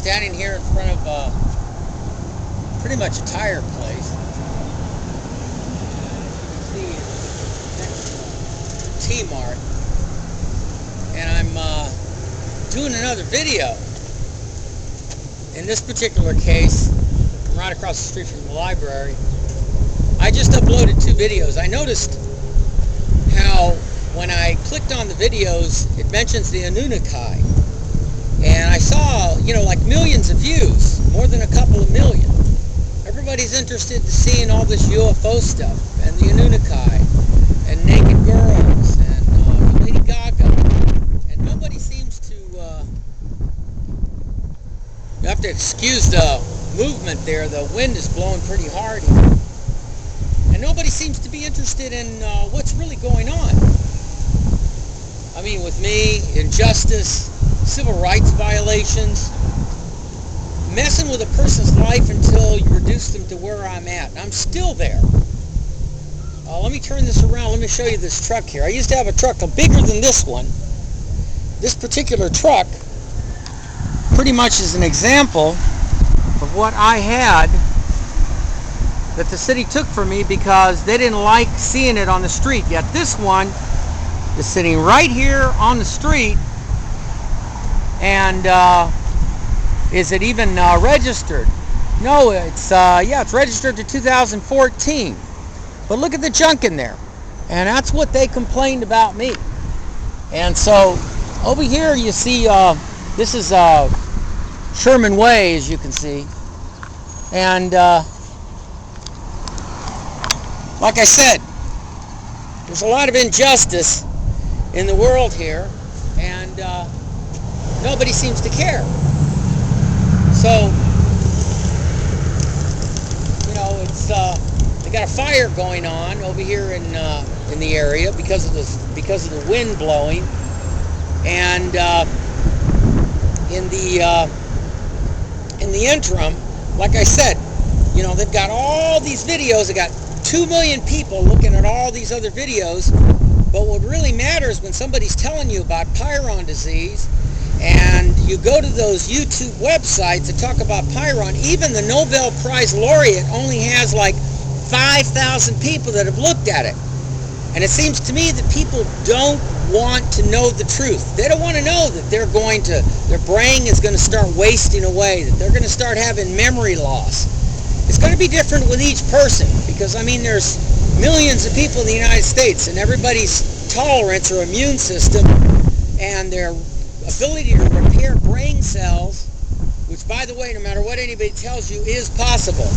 standing here in front of pretty much a tire place. You can see T-Mart, and I'm doing another video. In this particular case, I'm right across the street from the library. I just uploaded 2 videos. I noticed how when I clicked on the videos, it mentions the Anunnaki. And I saw, like millions of views, more than a couple of million. Everybody's interested in seeing all this UFO stuff, and the Anunnaki, and naked girls, and Lady Gaga. And nobody seems to, you have to excuse the movement there, the wind is blowing pretty hard here. And nobody seems to be interested in what's really going on. I mean, with me, injustice, civil rights violations, messing with a person's life until you reduce them to where I'm at. I'm still there. Let me turn this around. Let me show you this truck here. I used to have a truck bigger than this one. This particular truck pretty much is an example of what I had that the city took from me because they didn't like seeing it on the street. Yet this one is sitting right here on the street. And is it even registered? No, it's it's registered to 2014. But look at the junk in there, and that's what they complained about me. And so over here you see this is Sherman Way, as you can see, and like I said, there's a lot of injustice in the world here, and nobody seems to care. So, it's they got a fire going on over here in the area because of the wind blowing, and in the interim, like I said, they've got all these videos. They got 2 million people looking at all these other videos. But what really matters when somebody's telling you about Pyron disease, and you go to those YouTube websites that talk about Pyron, even the Nobel Prize laureate only has like 5,000 people that have looked at it. And it seems to me that people don't want to know the truth. They don't want to know that their brain is going to start wasting away, that they're going to start having memory loss. It's going to be different with each person because, there's millions of people in the United States, and everybody's tolerance or immune system and their ability to repair brain cells, which, by the way, no matter what anybody tells you, is possible.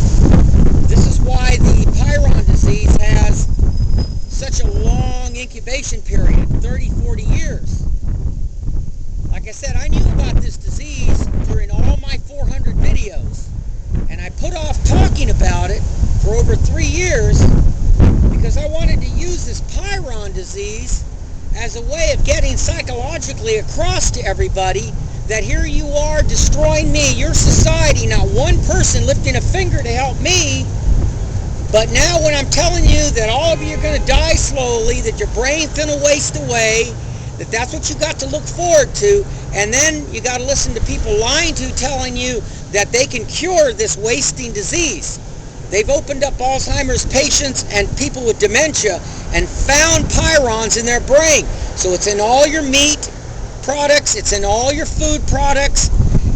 This is why the Pyron disease has such a long incubation period, 30, 40 years. Like I said, I knew about this disease during all my 400 videos, and I put off talking about it for over 3 years because I wanted to use this Pyron disease as a way of getting psychologically across to everybody that here you are destroying me, your society, not one person lifting a finger to help me. But now when I'm telling you that all of you are going to die slowly, that your brain's going to waste away, that's what you got to look forward to, and then you got to listen to people lying to you, telling you that they can cure this wasting disease. They've opened up Alzheimer's patients and people with dementia and found Pyrons in their brain. So it's in all your meat products, it's in all your food products.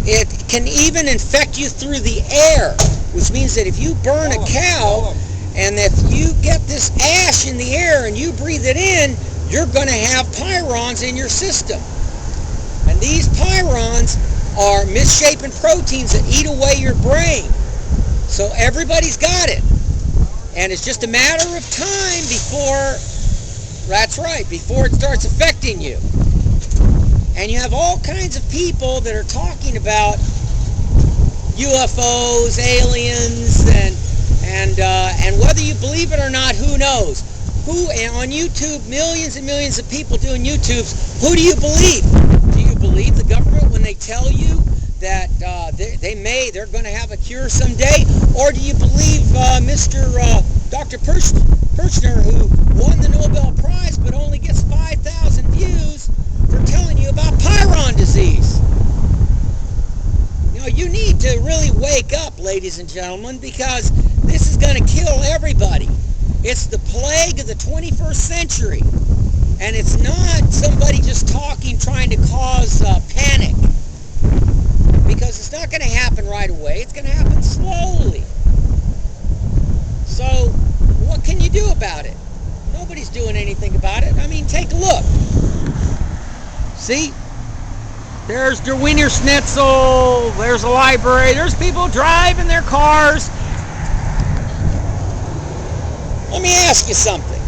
It can even infect you through the air, which means that if you burn a cow and if you get this ash in the air and you breathe it in, you're going to have Pyrons in your system. And these Pyrons are misshapen proteins that eat away your brain. So everybody's got it. And it's just a matter of time before it starts affecting you. And you have all kinds of people that are talking about UFOs, aliens, and whether you believe it or not, who knows? On YouTube, millions and millions of people doing YouTubes, who do you believe? Do you believe the government when they tell you that they're going to have a cure someday? Or do you believe Dr. Perchner, who won the Nobel Prize but only gets 5,000 views for telling you about Pyron disease? You really wake up, ladies and gentlemen, because this is going to kill everybody. It's the plague of the 21st century. And it's not somebody just talking, trying to cause panic. Because it's not going to happen right away. It's going to happen slowly. So, what can you do about it? Nobody's doing anything about it. I mean, take a look. See? There's der Wiener Schnitzel. There's a library. There's people driving their cars. Let me ask you something.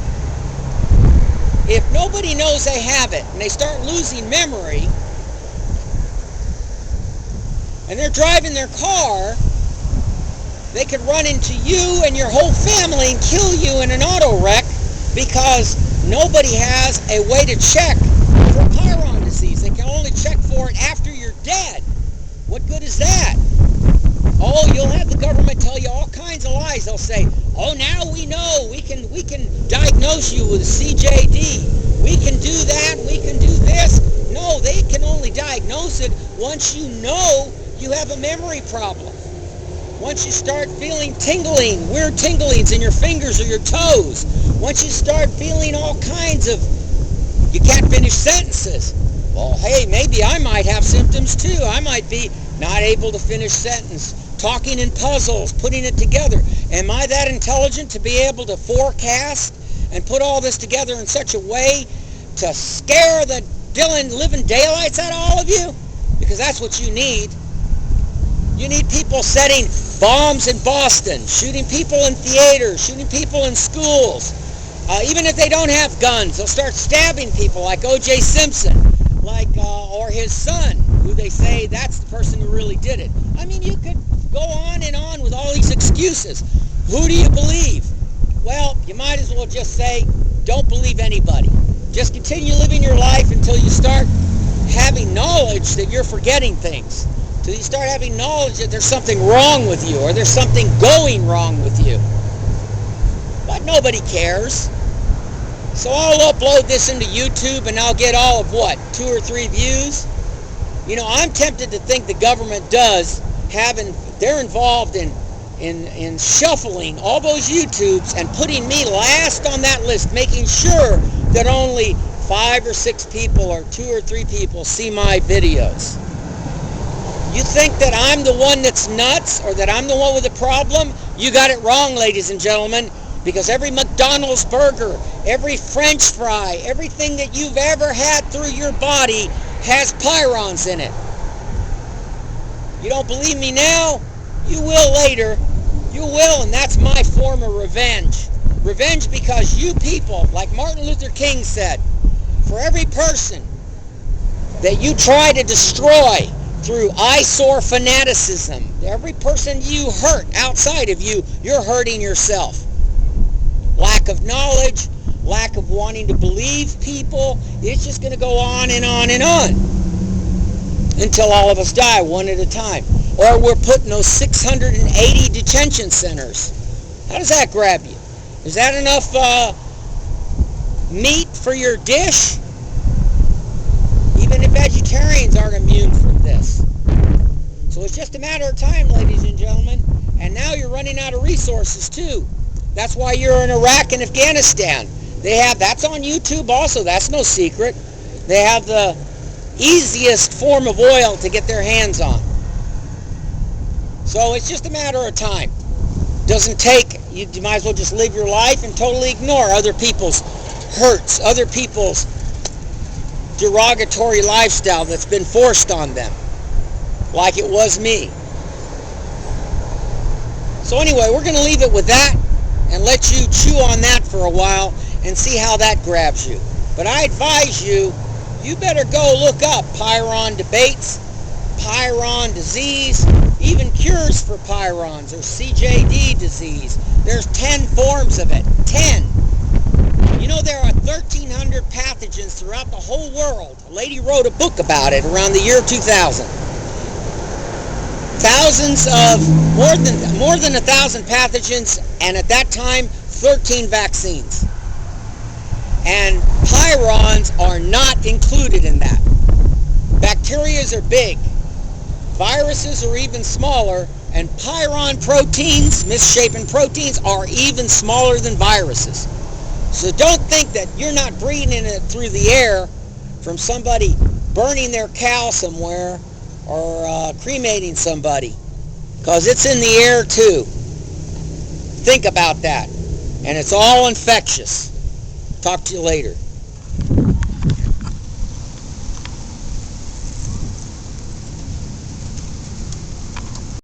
If nobody knows they have it and they start losing memory and they're driving their car, they could run into you and your whole family and kill you in an auto wreck because nobody has a way to check for Chiron disease. They can only check for it after you're dead. What good is that? Oh, you'll have the government tell you all kinds of lies. They'll say, oh, now we know. We can diagnose you with CJD. We can do that. We can do this. No, they can only diagnose it once you know you have a memory problem. Once you start feeling tingling, weird tinglings in your fingers or your toes. Once you start feeling all kinds of, you can't finish sentences. Well, hey, maybe I might have symptoms too. I might be not able to finish sentence, talking in puzzles, putting it together. Am I that intelligent to be able to forecast and put all this together in such a way to scare the living daylights out of all of you? Because that's what you need. You need people setting bombs in Boston, shooting people in theaters, shooting people in schools. Even if they don't have guns, they'll start stabbing people like O.J. Simpson, or his son, who they say that's the person who really did it. I mean, you could go on and on with all these excuses. Who do you believe? Well, you might as well just say, don't believe anybody. Just continue living your life until you start having knowledge that you're forgetting things. Till you start having knowledge that there's something wrong with you or there's something going wrong with you. But nobody cares. So I'll upload this into YouTube and I'll get all of what? 2 or 3 views? You know, I'm tempted to think the government does they're involved in shuffling all those YouTubes and putting me last on that list, making sure that only 5 or 6 people or 2 or 3 people see my videos. You think that I'm the one that's nuts or that I'm the one with the problem? You got it wrong, ladies and gentlemen, because every McDonald's burger, every French fry, everything that you've ever had through your body has pyrons in it. You don't believe me now? You will later. You will, and that's my form of revenge. Revenge because you people, like Martin Luther King said, for every person that you try to destroy through eyesore fanaticism, every person you hurt outside of you, you're hurting yourself. Lack of knowledge, lack of wanting to believe people, it's just going to go on and on and on until all of us die one at a time. Or we're put in those 680 detention centers. How does that grab you? Is that enough meat for your dish? Even the vegetarians aren't immune from this. So it's just a matter of time, ladies and gentlemen. And now you're running out of resources too. That's why you're in Iraq and Afghanistan. That's on YouTube also. That's no secret. They have the easiest form of oil to get their hands on. So it's just a matter of time. Doesn't take, you might as well just live your life and totally ignore other people's hurts, other people's derogatory lifestyle that's been forced on them, like it was me. So anyway, we're going to leave it with that and let you chew on that for a while and see how that grabs you. But I advise you, you better go look up Pyrrhon debates, Pyrrhon disease, even cures for Pyrrhons or CJD disease. There's 10 forms of it. 10. You know, there are 1,300 pathogens throughout the whole world. A lady wrote a book about it around the year 2000. Thousands of, more than 1,000 pathogens, and at that time, 13 vaccines. And Pyrrhons are not included in that. Bacterias are big. Viruses are even smaller, and pyron proteins, misshapen proteins, are even smaller than viruses. So don't think that you're not breathing it through the air from somebody burning their cow somewhere or cremating somebody, because it's in the air too. Think about that. And it's all infectious. Talk to you later.